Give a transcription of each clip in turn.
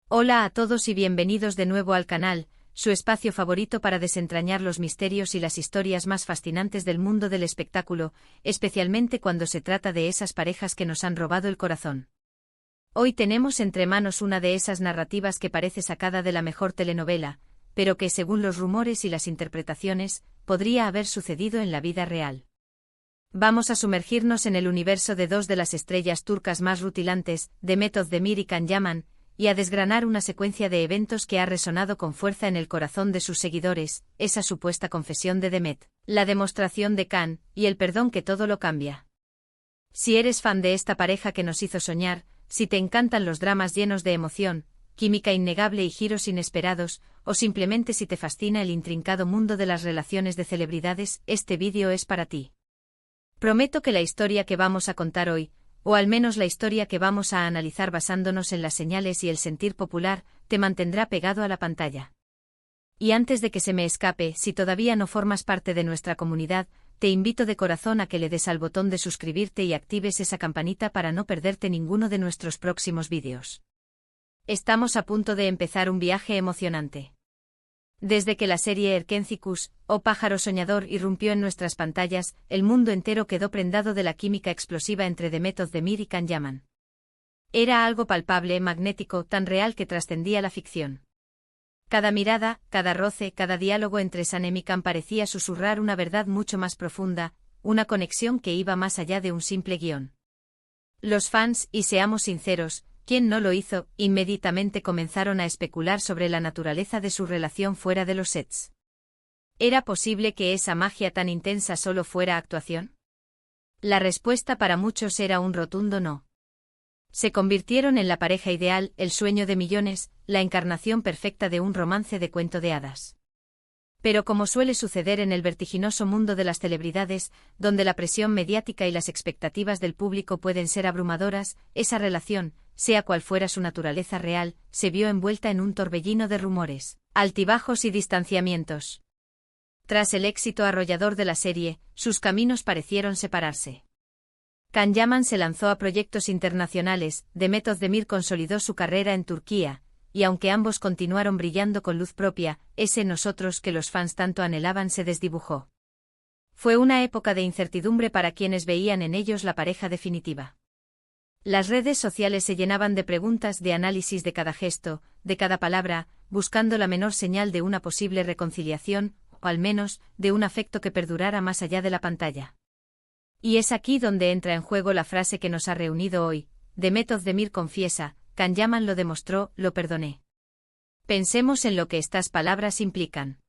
Hola a todos y bienvenidos de nuevo al canal, su espacio favorito para desentrañar los misterios y las historias más fascinantes del mundo del espectáculo, especialmente cuando se trata de esas parejas que nos han robado el corazón. Hoy tenemos entre manos una de esas narrativas que parece sacada de la mejor telenovela, pero que según los rumores y las interpretaciones, podría haber sucedido en la vida real. Vamos a sumergirnos en el universo de dos de las estrellas turcas más rutilantes, Demet Özdemir y Can Yaman, y a desgranar una secuencia de eventos que ha resonado con fuerza en el corazón de sus seguidores, esa supuesta confesión de Demet, la demostración de Can, y el perdón que todo lo cambia. Si eres fan de esta pareja que nos hizo soñar, si te encantan los dramas llenos de emoción, química innegable y giros inesperados, o simplemente si te fascina el intrincado mundo de las relaciones de celebridades, este vídeo es para ti. Prometo que la historia que vamos a contar hoy, o al menos la historia que vamos a analizar basándonos en las señales y el sentir popular, te mantendrá pegado a la pantalla. Y antes de que se me escape, si todavía no formas parte de nuestra comunidad, te invito de corazón a que le des al botón de suscribirte y actives esa campanita para no perderte ninguno de nuestros próximos vídeos. Estamos a punto de empezar un viaje emocionante. Desde que la serie Erkencikus, o Pájaro Soñador, irrumpió en nuestras pantallas, el mundo entero quedó prendado de la química explosiva entre Demet Özdemir y Can Yaman. Era algo palpable, magnético, tan real que trascendía la ficción. Cada mirada, cada roce, cada diálogo entre Sanem y Can parecía susurrar una verdad mucho más profunda, una conexión que iba más allá de un simple guión. Los fans, y seamos sinceros, ¿quién no lo hizo?, inmediatamente comenzaron a especular sobre la naturaleza de su relación fuera de los sets. ¿Era posible que esa magia tan intensa solo fuera actuación? La respuesta para muchos era un rotundo no. Se convirtieron en la pareja ideal, el sueño de millones, la encarnación perfecta de un romance de cuento de hadas. Pero como suele suceder en el vertiginoso mundo de las celebridades, donde la presión mediática y las expectativas del público pueden ser abrumadoras, esa relación, sea cual fuera su naturaleza real, se vio envuelta en un torbellino de rumores, altibajos y distanciamientos. Tras el éxito arrollador de la serie, sus caminos parecieron separarse. Can Yaman se lanzó a proyectos internacionales, Demet Özdemir consolidó su carrera en Turquía, y aunque ambos continuaron brillando con luz propia, ese nosotros que los fans tanto anhelaban se desdibujó. Fue una época de incertidumbre para quienes veían en ellos la pareja definitiva. Las redes sociales se llenaban de preguntas, de análisis de cada gesto, de cada palabra, buscando la menor señal de una posible reconciliación, o al menos, de un afecto que perdurara más allá de la pantalla. Y es aquí donde entra en juego la frase que nos ha reunido hoy: Demet Özdemir confiesa, Can Yaman lo demostró, lo perdoné. Pensemos en lo que estas palabras implican.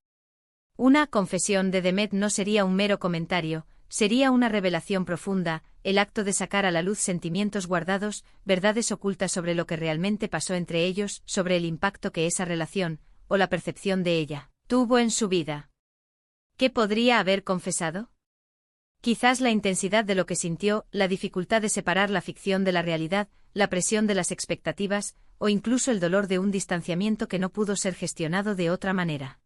Una confesión de Demet no sería un mero comentario, sería una revelación profunda, el acto de sacar a la luz sentimientos guardados, verdades ocultas sobre lo que realmente pasó entre ellos, sobre el impacto que esa relación, o la percepción de ella, tuvo en su vida. ¿Qué podría haber confesado? Quizás la intensidad de lo que sintió, la dificultad de separar la ficción de la realidad, la presión de las expectativas, o incluso el dolor de un distanciamiento que no pudo ser gestionado de otra manera.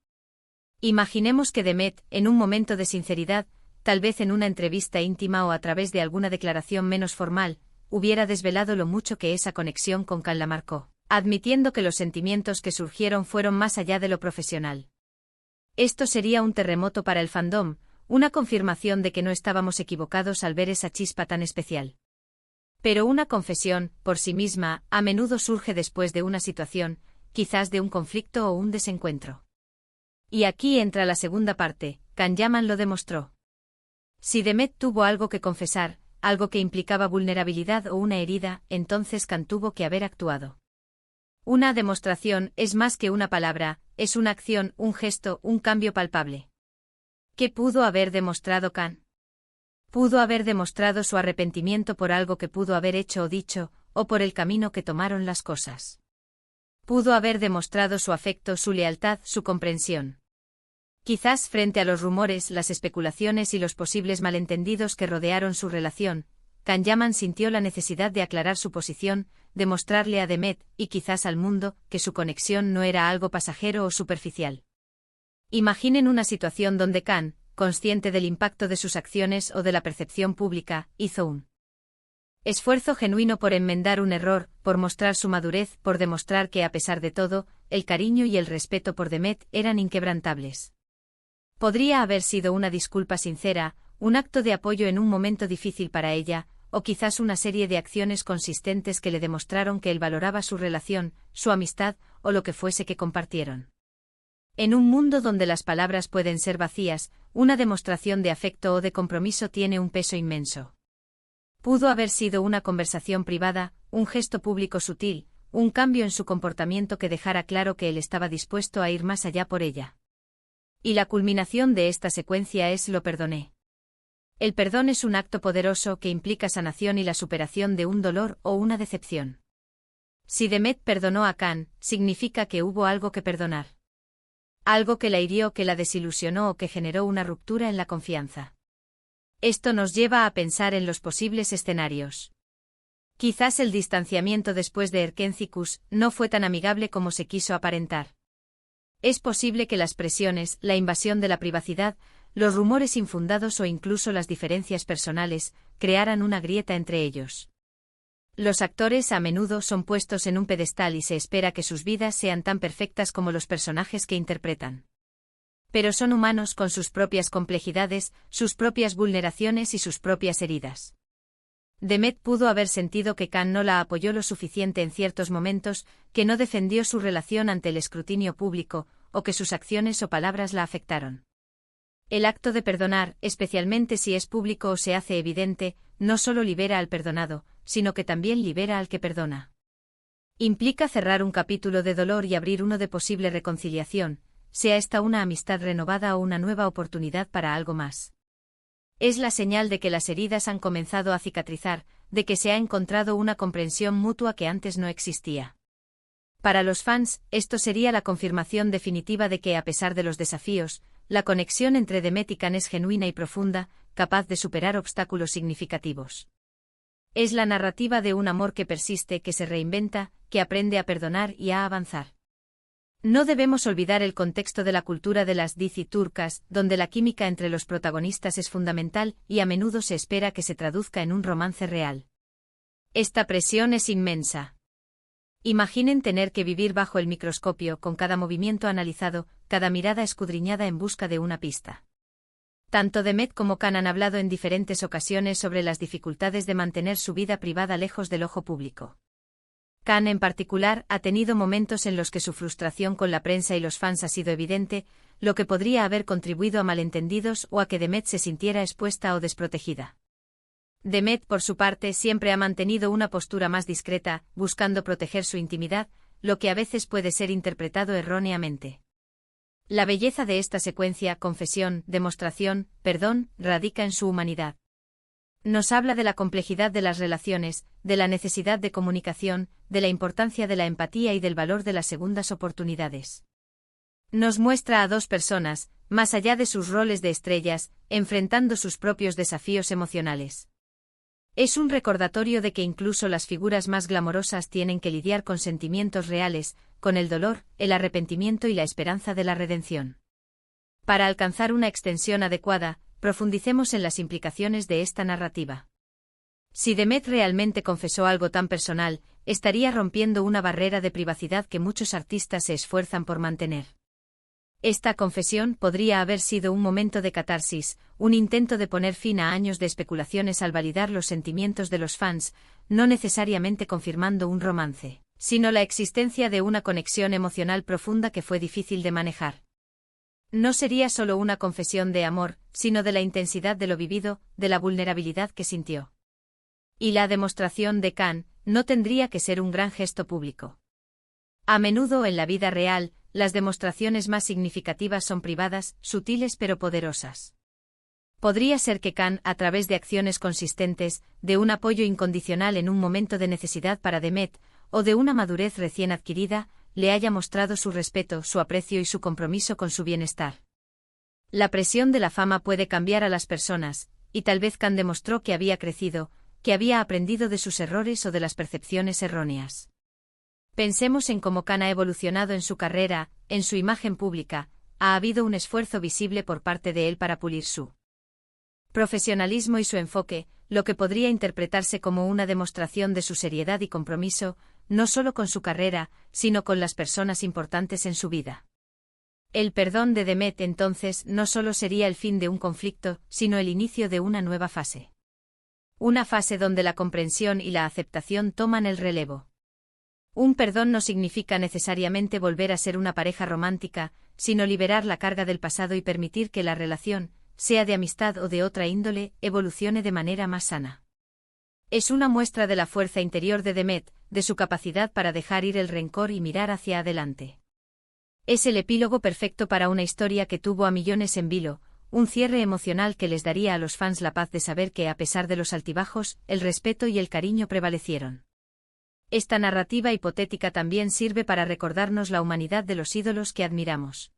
Imaginemos que Demet, en un momento de sinceridad, tal vez en una entrevista íntima o a través de alguna declaración menos formal, hubiera desvelado lo mucho que esa conexión con Can la marcó, admitiendo que los sentimientos que surgieron fueron más allá de lo profesional. Esto sería un terremoto para el fandom, una confirmación de que no estábamos equivocados al ver esa chispa tan especial. Pero una confesión, por sí misma, a menudo surge después de una situación, quizás de un conflicto o un desencuentro. Y aquí entra la segunda parte: Can Yaman lo demostró. Si Demet tuvo algo que confesar, algo que implicaba vulnerabilidad o una herida, entonces Can tuvo que haber actuado. Una demostración es más que una palabra, es una acción, un gesto, un cambio palpable. ¿Qué pudo haber demostrado Can? Pudo haber demostrado su arrepentimiento por algo que pudo haber hecho o dicho, o por el camino que tomaron las cosas. Pudo haber demostrado su afecto, su lealtad, su comprensión. Quizás frente a los rumores, las especulaciones y los posibles malentendidos que rodearon su relación, Can Yaman sintió la necesidad de aclarar su posición, de mostrarle a Demet, y quizás al mundo, que su conexión no era algo pasajero o superficial. Imaginen una situación donde Can, consciente del impacto de sus acciones o de la percepción pública, hizo un Esfuerzo genuino por enmendar un error, por mostrar su madurez, por demostrar que a pesar de todo, el cariño y el respeto por Demet eran inquebrantables. Podría haber sido una disculpa sincera, un acto de apoyo en un momento difícil para ella, o quizás una serie de acciones consistentes que le demostraron que él valoraba su relación, su amistad, o lo que fuese que compartieron. En un mundo donde las palabras pueden ser vacías, una demostración de afecto o de compromiso tiene un peso inmenso. Pudo haber sido una conversación privada, un gesto público sutil, un cambio en su comportamiento que dejara claro que él estaba dispuesto a ir más allá por ella. Y la culminación de esta secuencia es lo perdoné. El perdón es un acto poderoso que implica sanación y la superación de un dolor o una decepción. Si Demet perdonó a Khan, significa que hubo algo que perdonar. Algo que la hirió, que la desilusionó o que generó una ruptura en la confianza. Esto nos lleva a pensar en los posibles escenarios. Quizás el distanciamiento después de Erkencikus no fue tan amigable como se quiso aparentar. Es posible que las presiones, la invasión de la privacidad, los rumores infundados o incluso las diferencias personales, crearan una grieta entre ellos. Los actores a menudo son puestos en un pedestal y se espera que sus vidas sean tan perfectas como los personajes que interpretan. Pero son humanos con sus propias complejidades, sus propias vulneraciones y sus propias heridas. Demet pudo haber sentido que Khan no la apoyó lo suficiente en ciertos momentos, que no defendió su relación ante el escrutinio público, o que sus acciones o palabras la afectaron. El acto de perdonar, especialmente si es público o se hace evidente, no solo libera al perdonado, sino que también libera al que perdona. Implica cerrar un capítulo de dolor y abrir uno de posible reconciliación, sea esta una amistad renovada o una nueva oportunidad para algo más. Es la señal de que las heridas han comenzado a cicatrizar, de que se ha encontrado una comprensión mutua que antes no existía. Para los fans, esto sería la confirmación definitiva de que, a pesar de los desafíos, la conexión entre Demet y Khan es genuina y profunda, capaz de superar obstáculos significativos. Es la narrativa de un amor que persiste, que se reinventa, que aprende a perdonar y a avanzar. No debemos olvidar el contexto de la cultura de las dizi turcas, donde la química entre los protagonistas es fundamental y a menudo se espera que se traduzca en un romance real. Esta presión es inmensa. Imaginen tener que vivir bajo el microscopio, con cada movimiento analizado, cada mirada escudriñada en busca de una pista. Tanto Demet como Khan han hablado en diferentes ocasiones sobre las dificultades de mantener su vida privada lejos del ojo público. Khan en particular ha tenido momentos en los que su frustración con la prensa y los fans ha sido evidente, lo que podría haber contribuido a malentendidos o a que Demet se sintiera expuesta o desprotegida. Demet, por su parte, siempre ha mantenido una postura más discreta, buscando proteger su intimidad, lo que a veces puede ser interpretado erróneamente. La belleza de esta secuencia, confesión, demostración, perdón, radica en su humanidad. Nos habla de la complejidad de las relaciones, de la necesidad de comunicación, de la importancia de la empatía y del valor de las segundas oportunidades. Nos muestra a dos personas, más allá de sus roles de estrellas, enfrentando sus propios desafíos emocionales. Es un recordatorio de que incluso las figuras más glamorosas tienen que lidiar con sentimientos reales, con el dolor, el arrepentimiento y la esperanza de la redención. Para alcanzar una extensión adecuada, profundicemos en las implicaciones de esta narrativa. Si Demet realmente confesó algo tan personal, estaría rompiendo una barrera de privacidad que muchos artistas se esfuerzan por mantener. Esta confesión podría haber sido un momento de catarsis, un intento de poner fin a años de especulaciones al validar los sentimientos de los fans, no necesariamente confirmando un romance, sino la existencia de una conexión emocional profunda que fue difícil de manejar. No sería solo una confesión de amor, sino de la intensidad de lo vivido, de la vulnerabilidad que sintió. Y la demostración de Khan no tendría que ser un gran gesto público. A menudo en la vida real, las demostraciones más significativas son privadas, sutiles pero poderosas. Podría ser que Khan, a través de acciones consistentes, de un apoyo incondicional en un momento de necesidad para Demet, o de una madurez recién adquirida, le haya mostrado su respeto, su aprecio y su compromiso con su bienestar. La presión de la fama puede cambiar a las personas, y tal vez Khan demostró que había crecido, que había aprendido de sus errores o de las percepciones erróneas. Pensemos en cómo Khan ha evolucionado en su carrera, en su imagen pública, ha habido un esfuerzo visible por parte de él para pulir su profesionalismo y su enfoque, lo que podría interpretarse como una demostración de su seriedad y compromiso, no solo con su carrera, sino con las personas importantes en su vida. El perdón de Demet entonces no solo sería el fin de un conflicto, sino el inicio de una nueva fase. Una fase donde la comprensión y la aceptación toman el relevo. Un perdón no significa necesariamente volver a ser una pareja romántica, sino liberar la carga del pasado y permitir que la relación, sea de amistad o de otra índole, evolucione de manera más sana. Es una muestra de la fuerza interior de Demet, de su capacidad para dejar ir el rencor y mirar hacia adelante. Es el epílogo perfecto para una historia que tuvo a millones en vilo, un cierre emocional que les daría a los fans la paz de saber que, a pesar de los altibajos, el respeto y el cariño prevalecieron. Esta narrativa hipotética también sirve para recordarnos la humanidad de los ídolos que admiramos.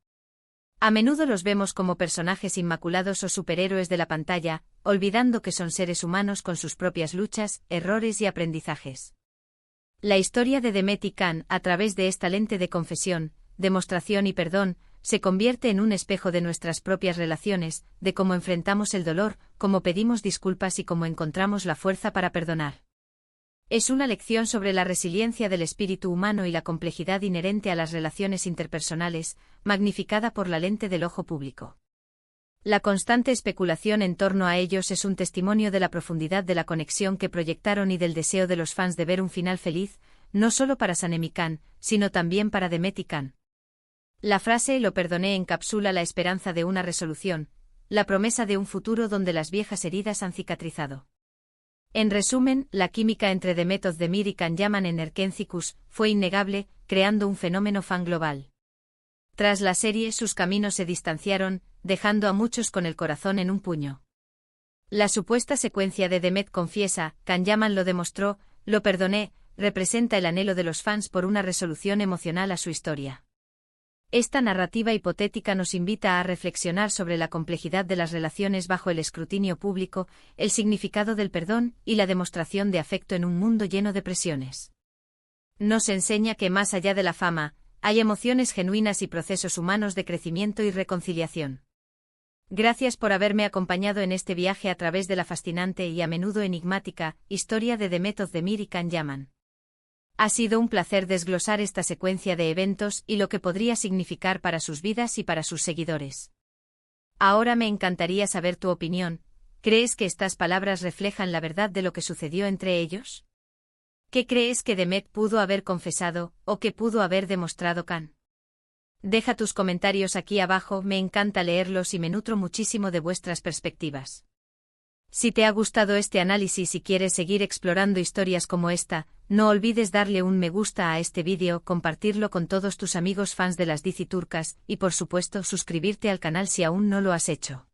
A menudo los vemos como personajes inmaculados o superhéroes de la pantalla, olvidando que son seres humanos con sus propias luchas, errores y aprendizajes. La historia de Demet y Can, a través de esta lente de confesión, demostración y perdón, se convierte en un espejo de nuestras propias relaciones, de cómo enfrentamos el dolor, cómo pedimos disculpas y cómo encontramos la fuerza para perdonar. Es una lección sobre la resiliencia del espíritu humano y la complejidad inherente a las relaciones interpersonales, magnificada por la lente del ojo público. La constante especulación en torno a ellos es un testimonio de la profundidad de la conexión que proyectaron y del deseo de los fans de ver un final feliz, no solo para Sanem y Can, sino también para Demet y Can. La frase "lo perdoné" encapsula la esperanza de una resolución, la promesa de un futuro donde las viejas heridas han cicatrizado. En resumen, la química entre Demet Özdemir y Can Yaman en Erkencicus fue innegable, creando un fenómeno fan global. Tras la serie, sus caminos se distanciaron, dejando a muchos con el corazón en un puño. La supuesta secuencia de Demet confiesa, Can Yaman lo demostró, "lo perdoné", representa el anhelo de los fans por una resolución emocional a su historia. Esta narrativa hipotética nos invita a reflexionar sobre la complejidad de las relaciones bajo el escrutinio público, el significado del perdón y la demostración de afecto en un mundo lleno de presiones. Nos enseña que más allá de la fama, hay emociones genuinas y procesos humanos de crecimiento y reconciliación. Gracias por haberme acompañado en este viaje a través de la fascinante y a menudo enigmática historia de Demet Özdemir y Can Yaman. Ha sido un placer desglosar esta secuencia de eventos y lo que podría significar para sus vidas y para sus seguidores. Ahora me encantaría saber tu opinión. ¿Crees que estas palabras reflejan la verdad de lo que sucedió entre ellos? ¿Qué crees que Demet pudo haber confesado, o que pudo haber demostrado Can? Deja tus comentarios aquí abajo, me encanta leerlos y me nutro muchísimo de vuestras perspectivas. Si te ha gustado este análisis y quieres seguir explorando historias como esta, no olvides darle un me gusta a este vídeo, compartirlo con todos tus amigos fans de las DC turcas, y por supuesto suscribirte al canal si aún no lo has hecho.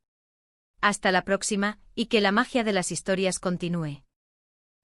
Hasta la próxima, y que la magia de las historias continúe.